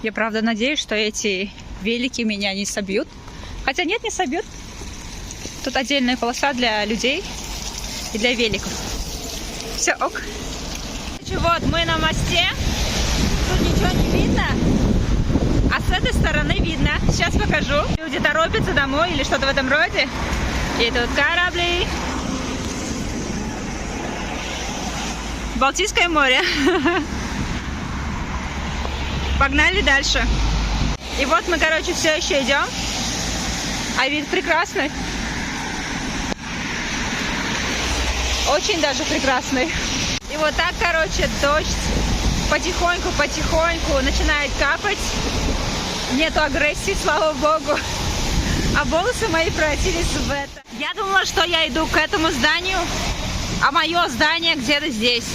Я правда надеюсь, что эти велики меня не собьют. Хотя нет, не собьют. Тут отдельная полоса для людей и для великов. Все ок. Вот мы на мосте. Тут ничего не видно. А с этой стороны видно. Сейчас покажу. Люди торопятся домой или что-то в этом роде. И тут корабли. Балтийское море. Погнали дальше. И вот мы, короче, все еще идем. А вид прекрасный. Очень даже прекрасный. И вот так, короче, дождь потихоньку начинает капать. Нету агрессии, слава богу. А волосы мои превратились в это. Я думала, что я иду к этому зданию, а мое здание где-то здесь.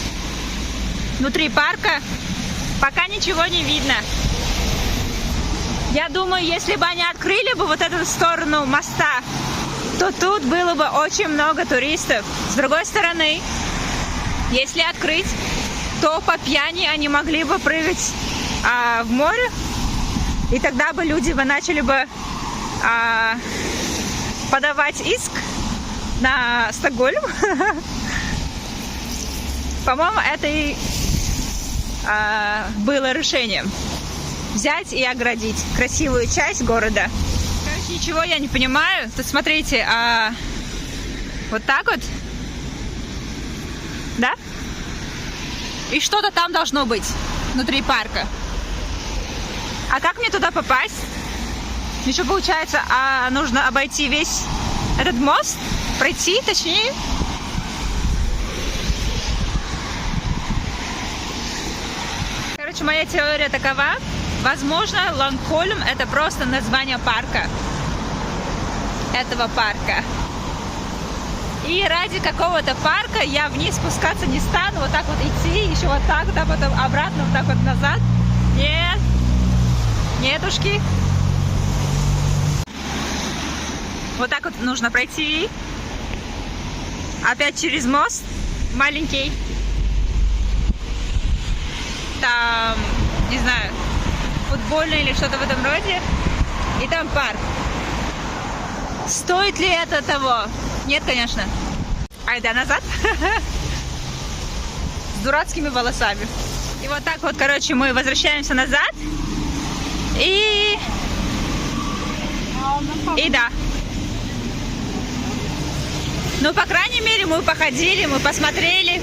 Внутри парка. Пока ничего не видно. Я думаю, если бы они открыли бы вот эту сторону моста, то тут было бы очень много туристов. С другой стороны, если открыть, то по пьяни они могли бы прыгать в море, и тогда бы люди начали бы подавать иск на Стокгольм. По-моему, это и было решением. Взять и оградить красивую часть города. Короче, ничего я не понимаю. Тут смотрите, вот так вот. Да? И что-то там должно быть внутри парка. А как мне туда попасть? Еще получается, нужно обойти весь этот мост, пройти, точнее. Короче, моя теория такова. Возможно, Лангхольм это просто название парка. Этого парка. И ради какого-то парка я вниз спускаться не стану. Вот так вот идти, еще вот так, да, потом обратно, вот так вот назад. Нет. Нетушки. Вот так вот нужно пройти. Опять через мост. Маленький. Там, не знаю, футбольный или что-то в этом роде. И там парк. Стоит ли это того? Нет, конечно. Айда назад. С дурацкими волосами. И вот так вот, короче, мы возвращаемся назад. И да. Ну, по крайней мере, мы походили, мы посмотрели.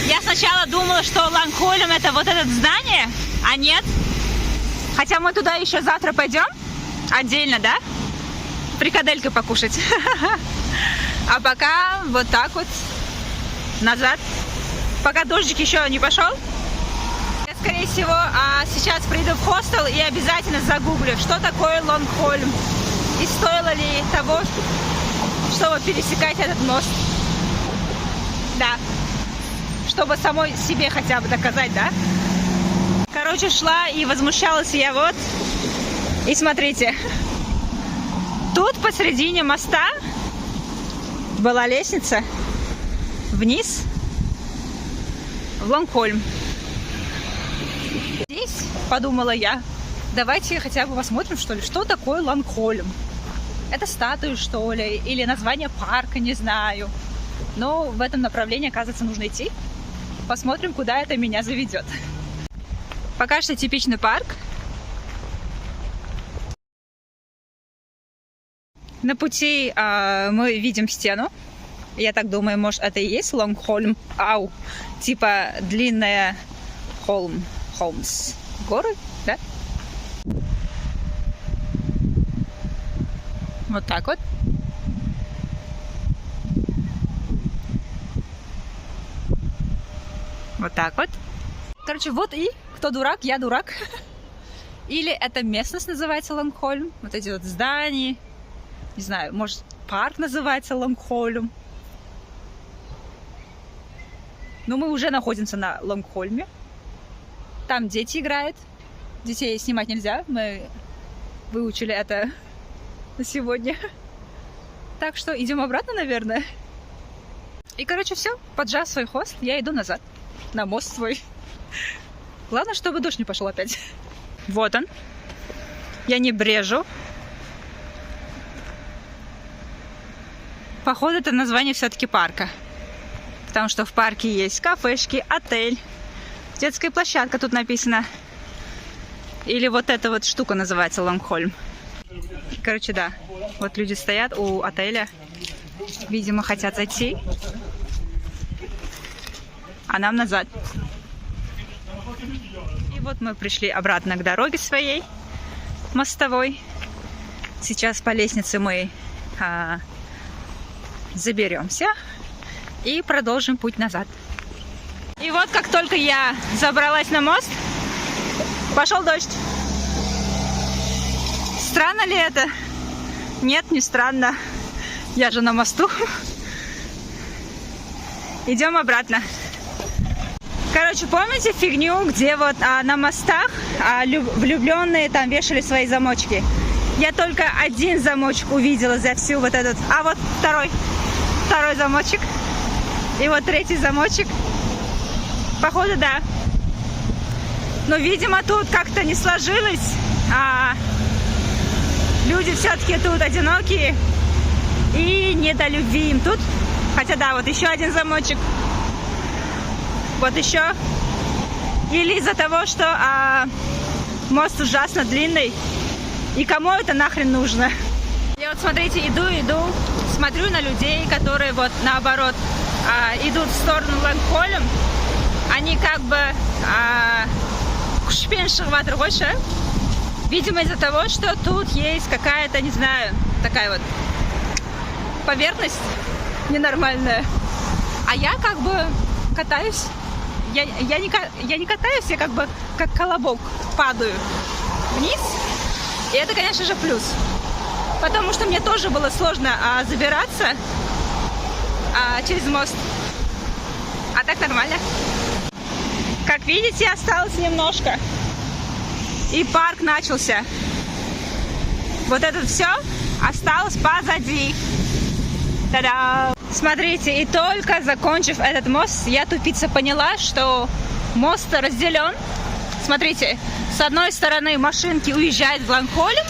Я сначала думала, что Лангхольм это вот это здание, а нет. Хотя мы туда еще завтра пойдем. Отдельно, да? Фрикаделькой покушать. А пока вот так вот назад. Пока дождик еще не пошел. Я, скорее всего, сейчас приду в хостел и обязательно загуглю, что такое Лангхольм. И стоило ли того, чтобы пересекать этот мост. Да. Чтобы самой себе хотя бы доказать, да? Короче, шла и возмущалась я вот. И смотрите. Тут посередине моста была лестница вниз в Лангхольм. Здесь, подумала я, давайте хотя бы посмотрим, что ли, что такое Лангхольм. Это статуи, что ли, или название парка, не знаю. Но в этом направлении, оказывается, нужно идти. Посмотрим, куда это меня заведет. Пока что типичный парк. На пути мы видим стену. Я так думаю, может, это и есть Лангхольм. Ау. Типа длинная Холмс. Горы, да? Вот так вот. Вот так вот. Короче, вот и кто дурак, я дурак. Или эта местность называется Лангхольм. Вот эти вот здания. Не знаю, может, парк называется Лангхольм. Но мы уже находимся на Лангхольме. Там дети играют. Детей снимать нельзя. Мы выучили это на сегодня. Так что идем обратно, наверное. И, короче, все. Поджав свой хвост, я иду назад. На мост свой. Главное, чтобы дождь не пошел опять. Вот он. Я не брежу. Походу, это название все-таки парка. Потому что в парке есть кафешки, отель, детская площадка тут написано. Или вот эта вот штука называется Лангхольм. Короче, да. Вот люди стоят у отеля. Видимо, хотят зайти. А нам назад. И вот мы пришли обратно к дороге своей, мостовой. Сейчас по лестнице мы заберемся и продолжим путь назад. И вот как только я забралась на мост, пошел дождь. Странно ли это? Нет, не странно. Я же на мосту. Идем обратно. Короче, помните фигню, где вот на мостах влюбленные там вешали свои замочки? Я только один замочек увидела за всю вот этот. А вот второй замочек. И вот третий замочек. Походу, да. Но, видимо, тут как-то не сложилось. Люди все-таки тут одинокие. И не до любви им тут. Хотя, да, вот еще один замочек. Вот еще. Или из-за того, что мост ужасно длинный. И кому это нахрен нужно? Я вот, смотрите, иду, смотрю на людей, которые вот наоборот идут в сторону Лангхольм. Они как бы видимо, из-за того, что тут есть какая-то, не знаю, такая вот поверхность ненормальная. А я как бы катаюсь. Я не катаюсь, я как бы как колобок падаю вниз. И это, конечно же, плюс. Потому что мне тоже было сложно забираться через мост. А так нормально. Как видите, осталось немножко. И парк начался. Вот это все осталось позади. Та-да! Смотрите, и только закончив этот мост, я тупица поняла, что мост разделен. Смотрите, с одной стороны машинки уезжают в Лангхольм,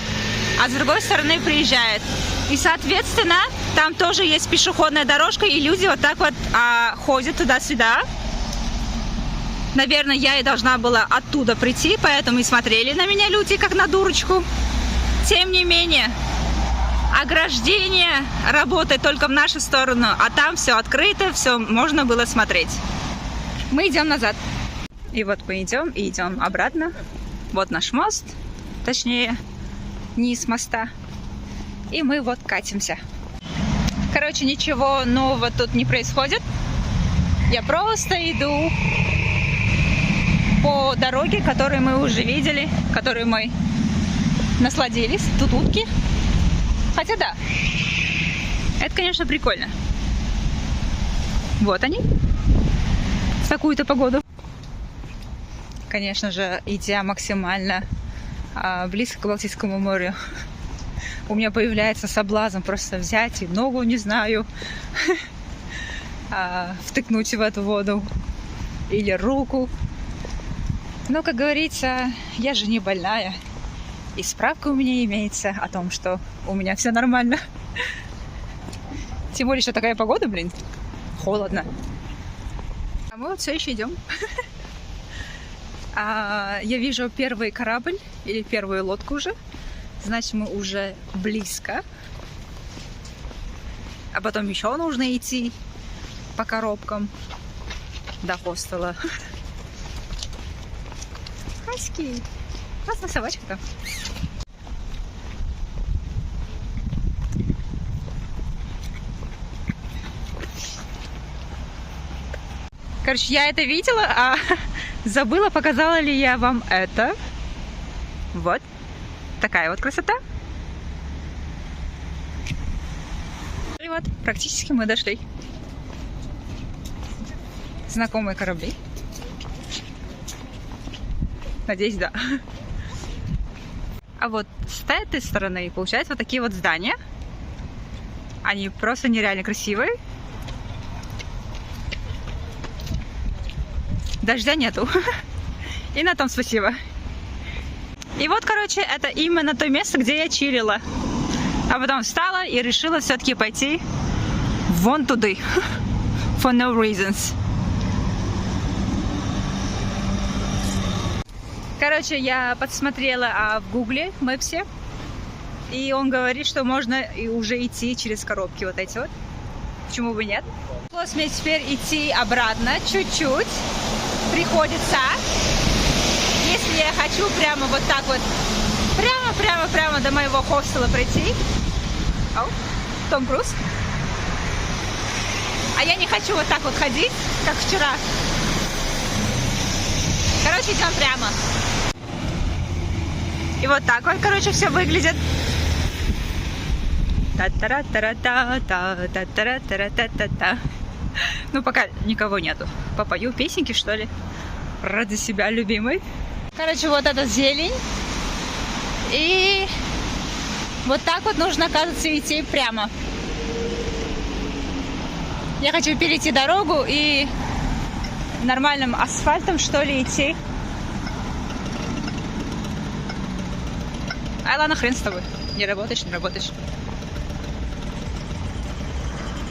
а с другой стороны приезжают. И, соответственно, там тоже есть пешеходная дорожка, и люди вот так вот ходят туда-сюда. Наверное, я и должна была оттуда прийти, поэтому и смотрели на меня люди, как на дурочку. Тем не менее, ограждение работает только в нашу сторону, а там все открыто, все можно было смотреть. Мы идем назад. И вот мы идем и идем обратно. Вот наш мост, точнее, низ моста. И мы вот катимся. Короче, ничего нового тут не происходит. Я просто иду по дороге, которую мы уже видели, которую мы насладились. Тут утки. Хотя да, это, конечно, прикольно. Вот они. В такую-то погоду. Конечно же, идя максимально близко к Балтийскому морю, у меня появляется соблазн просто взять и ногу, не знаю, втыкнуть в эту воду или руку. Но, как говорится, я же не больная. И справка у меня имеется о том, что у меня все нормально. Тем более, что такая погода, блин, холодно. А мы вот все еще идем. Я вижу первый корабль или первую лодку уже. Значит, мы уже близко. А потом еще нужно идти по коробкам до хостела. Хаски. Классная собачка-то. Короче, я это видела, а забыла, показала ли я вам это. Вот. Такая вот красота. И вот, практически мы дошли. Знакомые корабли. Надеюсь, да. А вот с этой стороны, получается, вот такие вот здания. Они просто нереально красивые. Дождя нету. И на том спасибо. И вот, короче, это именно то место, где я чилила. А потом встала и решила все-таки пойти вон туда. For no reasons. Короче, я подсмотрела в Гугле, Мэпсе. И он говорит, что можно и уже идти через коробки вот эти вот. Почему бы нет? Пришлось мне теперь идти обратно чуть-чуть. Приходится. Если я хочу прямо вот так вот, прямо до моего хостела прийти. О, Том Круз. А я не хочу вот так вот ходить, как вчера. Короче, идем прямо. И вот так вот, короче, все выглядит. Ну, пока никого нету. Попою песенки, что ли? Ради себя, любимой. Короче, вот эта зелень. И вот так вот нужно, оказывается, идти прямо. Я хочу перейти дорогу и нормальным асфальтом, что ли, идти. Ай, ладно, хрен с тобой. Не работаешь, не работаешь.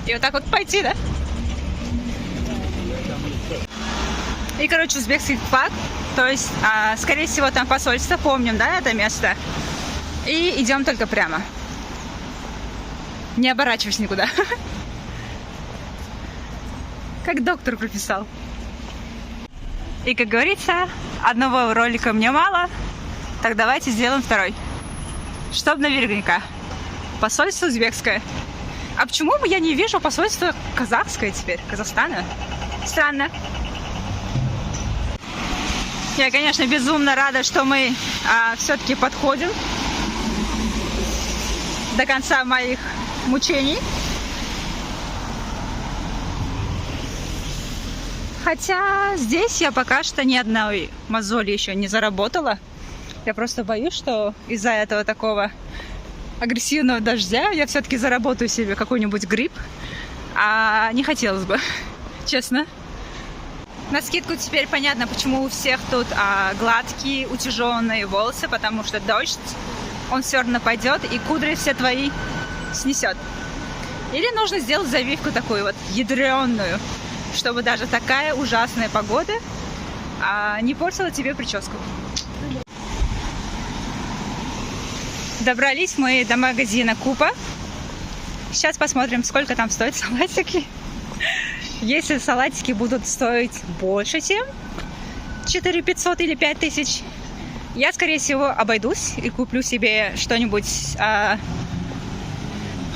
И вот так вот пойти, да? И, короче, узбекский флаг. То есть, скорее всего, там посольство. Помним, да, это место? И идем только прямо. Не оборачивайся никуда. Как доктор прописал. И, как говорится, одного ролика мне мало. Так давайте сделаем второй. Чтоб наверняка. Посольство узбекское. А почему бы я не вижу посольство казахское теперь? Казахстана? Странно. Я, конечно, безумно рада, что мы все-таки подходим до конца моих мучений. Хотя здесь я пока что ни одной мозоли еще не заработала. Я просто боюсь, что из-за этого такого агрессивного дождя я все-таки заработаю себе какой-нибудь грипп. А не хотелось бы, честно. На скидку теперь понятно, почему у всех тут гладкие, утяжеленные волосы, потому что дождь, он все равно пойдет и кудри все твои снесет. Или нужно сделать завивку такую вот ядреную, чтобы даже такая ужасная погода не портила тебе прическу. Добрались мы до магазина Купа. Сейчас посмотрим, сколько там стоят салатики. Если салатики будут стоить больше, чем 4 500 или 5 тысяч, я, скорее всего, обойдусь и куплю себе что-нибудь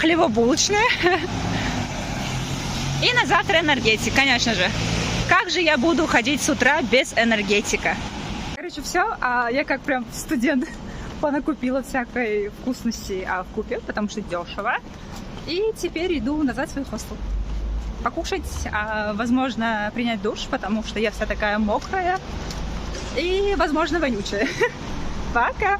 хлебобулочное. И на завтра энергетик, конечно же. Как же я буду ходить с утра без энергетика? Короче, все. Я как прям студент понакупила всякой вкусности в Купе, потому что дешево. И теперь иду назад в свой хостел. Покушать, возможно, принять душ, потому что я вся такая мокрая и, возможно, вонючая. Пока!